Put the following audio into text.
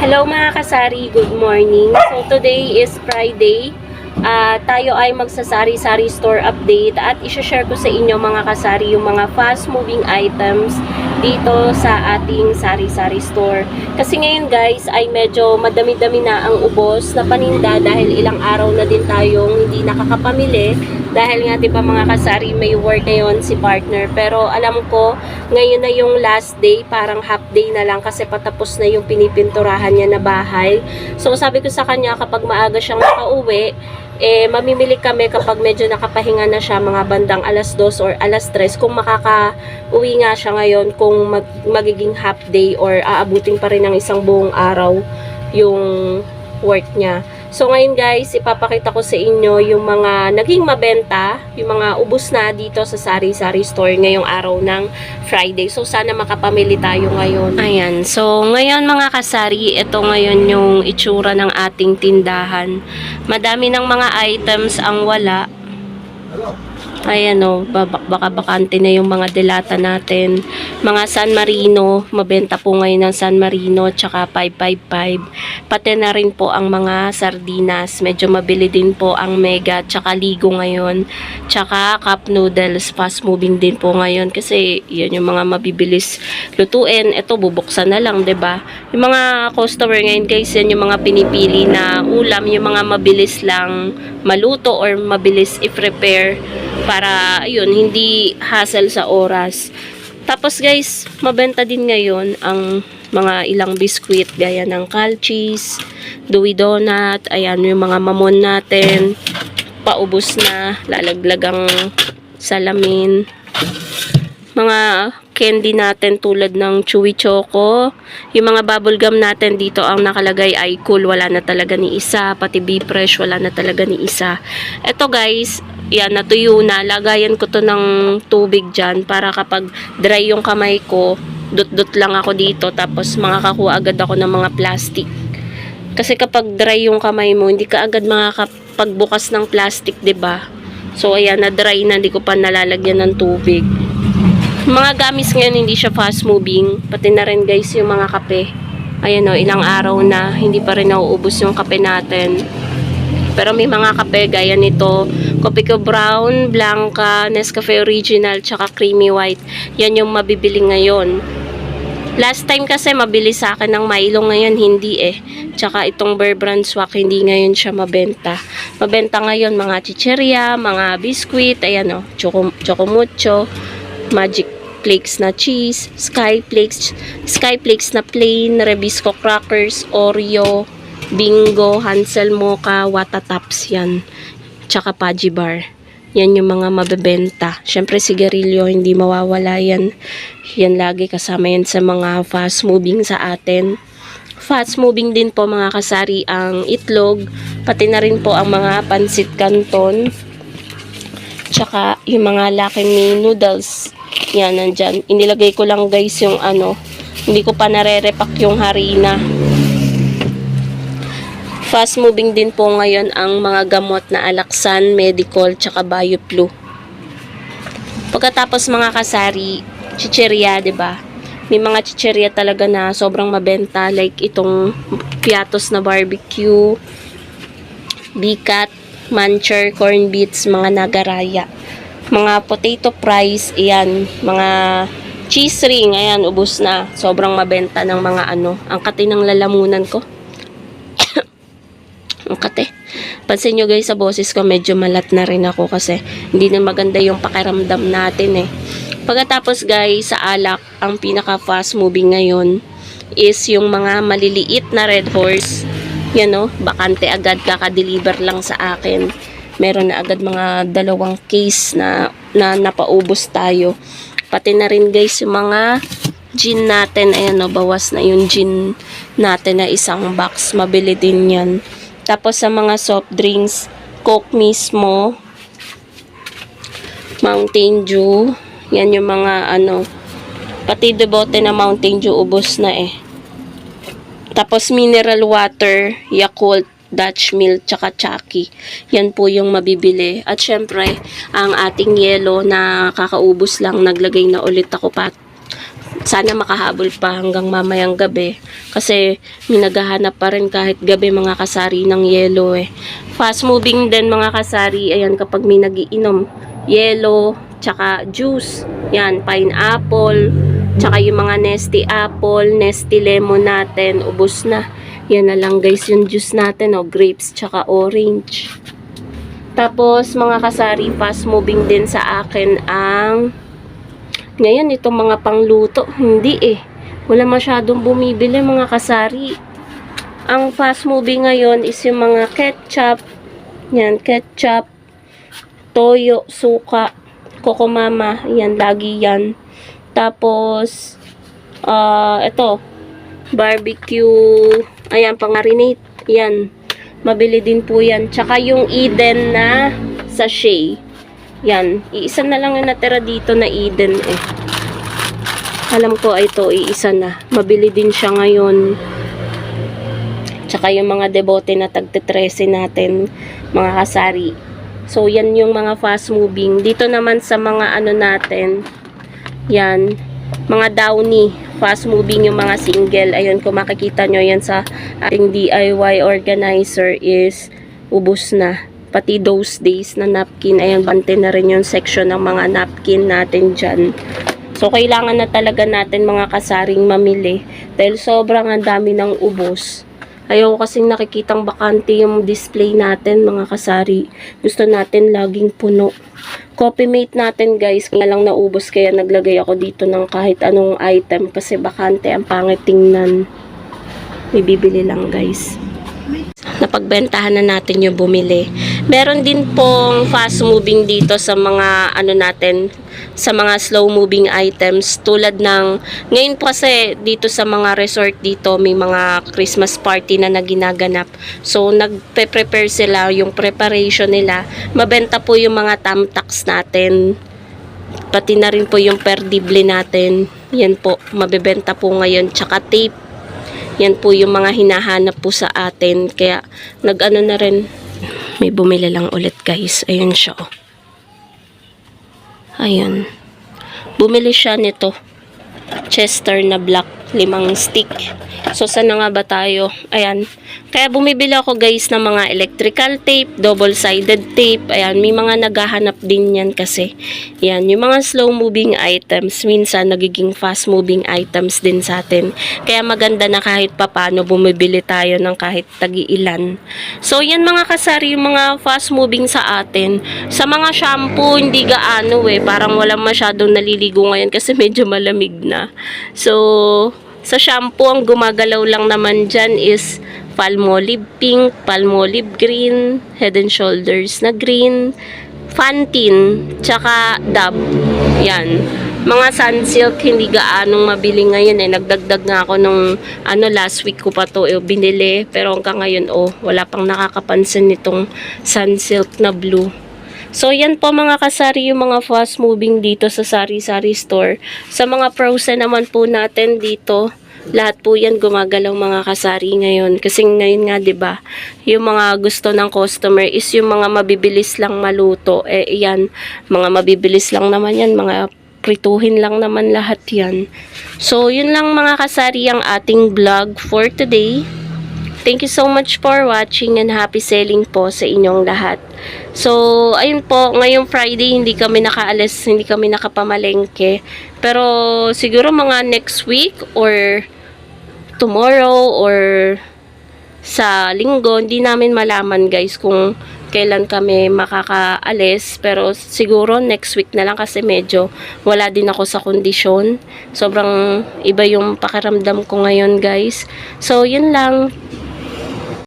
Hello mga kasari, good morning. So today is Friday. Tayo ay magsasari-sari store update at i-share ko sa inyo mga kasari yung mga fast moving items dito sa ating sari-sari store. Kasi ngayon guys ay medyo madami-dami na ang ubos na paninda dahil ilang araw na din tayong hindi nakakapamili dahil nga diba mga kasari may work ngayon si partner, pero alam ko ngayon na yung last day, parang half day na lang kasi patapos na yung pinipinturahan niya na bahay. So sabi ko sa kanya kapag maaga siyang nakauwi, mamimili kami kapag medyo nakapahinga na siya mga bandang alas 2 or alas 3 kung makaka-uwi nga siya ngayon, kung magiging half day or aabutin pa rin ng isang buong araw yung work niya. So ngayon guys, ipapakita ko sa inyo yung mga naging mabenta, yung mga ubos na dito sa sari-sari store ngayong araw ng Friday. So sana makapamili tayo ngayon. Ayan, so ngayon mga kasari, ito ngayon yung itsura ng ating tindahan. Madami ng mga items ang wala. Ayan o, baka bakante na yung mga delata natin. Mga San Marino, mabenta po ngayon ng San Marino, tsaka 555. Pati na rin po ang mga sardinas. Medyo mabili din po ang Mega, tsaka Ligo ngayon. Tsaka cup noodles, fast moving din po ngayon. Kasi yan yung mga mabibilis lutuin. Ito, bubuksan na lang, 'di ba? Yung mga customer ngayon guys, yan yung mga pinipili na ulam, yung mga mabilis lang maluto or mabilis i-prepare para ayun, hindi hassle sa oras. Tapos guys, mabenta din ngayon ang mga ilang biskwit gaya ng Calchis, Dewey Donut, ayan yung mga mamon natin, paubos na, lalaglagang salamin. Mga candy natin tulad ng Chewy Choco. Yung mga bubble gum natin dito ang nakalagay ay cool, wala na talaga ni isa. Pati B-Fresh, wala na talaga ni isa. Ito guys, yan, natuyo na. Lagayan ko to ng tubig dyan para kapag dry yung kamay ko, dut-dut lang ako dito. Tapos makakakuha agad ako ng mga plastic. Kasi kapag dry yung kamay mo, hindi ka agad makakapagbukas ng plastic, 'di ba? So ayan, na dry na, hindi ko pa nalalagyan ng tubig. Mga gamis ngayon hindi siya fast moving, pati na rin guys yung mga kape. Ayan o, ilang araw na hindi pa rin nauubos yung kape natin. Pero may mga kape gaya nito, Kopiko Brown, Blanca, Nescafe Original, tsaka Creamy White. Yan yung mabibili ngayon. Last time kasi mabili sa akin ng Milo, ngayon hindi eh. Tsaka itong Bear Brand Swak, hindi ngayon siya mabenta. Mabenta ngayon mga chicheria, mga biskuit, ayan o, Choco Mucho, Magic Flakes na cheese, Sky Flakes na plain, Rebisco crackers, Oreo, Bingo, Hansel Mocha, Watataps yan. Tsaka Paji Bar. Yan yung mga mabebenta. Syempre sigarilyo, hindi mawawala yan. Yan lagi kasama yan sa mga fast moving sa atin. Fast moving din po mga kasari ang itlog, pati na rin po ang mga pansit canton. Tsaka yung mga Lucky Me noodles. Yan, nandyan. Inilagay ko lang guys yung ano, hindi ko pa nare-repack yung harina. Fast moving din po ngayon ang mga gamot na Alaxan, Medicol, tsaka BioFlu. Pagkatapos mga kasari, chicheria, 'di ba? May mga chicheria talaga na sobrang mabenta, like itong Piatos na barbecue, Bicat, Muncher, corn beets, mga Nagaraya. Mga potato fries, ayan, mga cheese ring, ayan, ubos na. Sobrang mabenta ng mga ano. Ang kate ng lalamunan ko. Ang kate. Pansin nyo guys, sa boses ko, medyo malat na rin ako kasi hindi na maganda yung pakiramdam natin eh. Pagkatapos guys, sa alak, ang pinaka fast moving ngayon is yung mga maliliit na Red Horse. Yan o, bakante agad, kaka-deliver lang sa akin. Meron na agad mga 2 case na napaubos tayo. Pati na rin guys yung mga gin natin. Ayan o, bawas na yung gin natin na isang box. Mabili din yan. Tapos sa mga soft drinks, Coke mismo, Mountain Dew. Yan yung mga ano. Pati debote na Mountain Dew ubos na eh. Tapos mineral water, Yakult, Dutch Mill, tsaka Chucky. Yan po yung mabibili. At syempre, ang ating yelo na kakaubos lang, naglagay na ulit ako Sana makahabol pa hanggang mamayang gabi. Kasi may naghahanap pa rin kahit gabi mga kasari ng yelo eh. Fast moving din mga kasari. Ayan, kapag may nagiinom, yelo, tsaka juice. Yan, pineapple, tsaka yung mga nesty apple, nesty lemon natin, ubos na. Yan na lang guys yung juice natin, oh, grapes, tsaka orange. Tapos mga kasari, fast moving din sa akin ang ngayon, itong mga pangluto, hindi eh. Wala masyadong bumibili mga kasari. Ang fast moving ngayon is yung mga ketchup. Yan, ketchup, toyo, suka, kokomama. Yan, lagi yan. Tapos, ito, barbecue. Ayan, pang-marinate. Yan, mabili din po yan. Tsaka yung Eden na sachet. Yan, iisa na lang yung natira dito na Eden eh. Alam ko ay ito, iisa na. Mabili din siya ngayon. Tsaka yung mga debote na tagte-13 natin, mga kasari. So, yan yung mga fast moving. Dito naman sa mga ano natin, yan, mga downy. Fast moving yung mga single. Ayun, kung makikita nyo yan sa ating DIY organizer is ubos na. Pati those days na napkin, ayan, bante na rin yung section ng mga napkin natin dyan. So, kailangan na talaga natin mga kasaring mamili. Dahil sobrang ang dami ng ubos. Ayaw kasing nakikitang bakante yung display natin mga kasari. Gusto natin laging puno. Coffee mate natin guys, kaya lang naubos kaya naglagay ako dito ng kahit anong item kasi bakante ang pangit tingnan. May bibili lang guys. Napagbentahan na natin yung bumili. Meron din pong fast moving dito sa mga ano natin, sa mga slow moving items tulad ng ngayon po kasi dito sa mga resort dito may mga Christmas party na naginaganap. So nagpe-prepare sila, yung preparation nila. Mabenta po yung mga tamtax natin. Pati na rin po yung perdible natin. Yan po, mabebenta po ngayon. Tsaka tape. Yan po yung mga hinahanap po sa atin. Kaya, nag-ano na rin. May bumili lang ulit guys. Ayun siya. Oh. Ayun. Bumili siya nito. Chester na black. 5 stick. So, saan na nga ba tayo? Ayan. Kaya bumibili ako guys ng mga electrical tape, double-sided tape. Ayan, may mga naghahanap din yan kasi. Yan, yung mga slow-moving items, minsan nagiging fast-moving items din sa atin. Kaya maganda na kahit papano bumibili tayo ng kahit tagi-ilan. So, yan mga kasari, yung mga fast-moving sa atin. Sa mga shampoo, hindi gaano eh. Parang walang masyadong naliligo ngayon kasi medyo malamig na. So, sa shampoo, ang gumagalaw lang naman dyan is Palmolive pink, Palmolive green, Head and Shoulders na green, Pantene, tsaka Dove. Yan. Mga Sunsilk, hindi gaanong mabili ngayon eh. Nagdagdag nga ako nung last week ko pa to binili. Pero hanggang ngayon, wala pang nakakapansin nitong Sunsilk na blue. So, yan po mga kasari yung mga fast moving dito sa Sari-Sari Store. Sa mga frozen naman po natin dito, lahat po yan gumagalaw mga kasari ngayon. Kasi ngayon nga 'di ba, yung mga gusto ng customer is yung mga mabibilis lang maluto. Yan, mga mabibilis lang naman yan, mga prituhin lang naman lahat yan. So, yun lang mga kasari ang ating vlog for today. Thank you so much for watching and happy selling po sa inyong lahat. So, ayun po, ngayong Friday hindi kami nakaalis, hindi kami nakapamalengke. Pero siguro mga next week or tomorrow or sa linggo, hindi namin malaman guys kung kailan kami makakaalis. Pero siguro next week na lang kasi medyo wala din ako sa kondisyon. Sobrang iba yung pakiramdam ko ngayon guys. So, yun lang.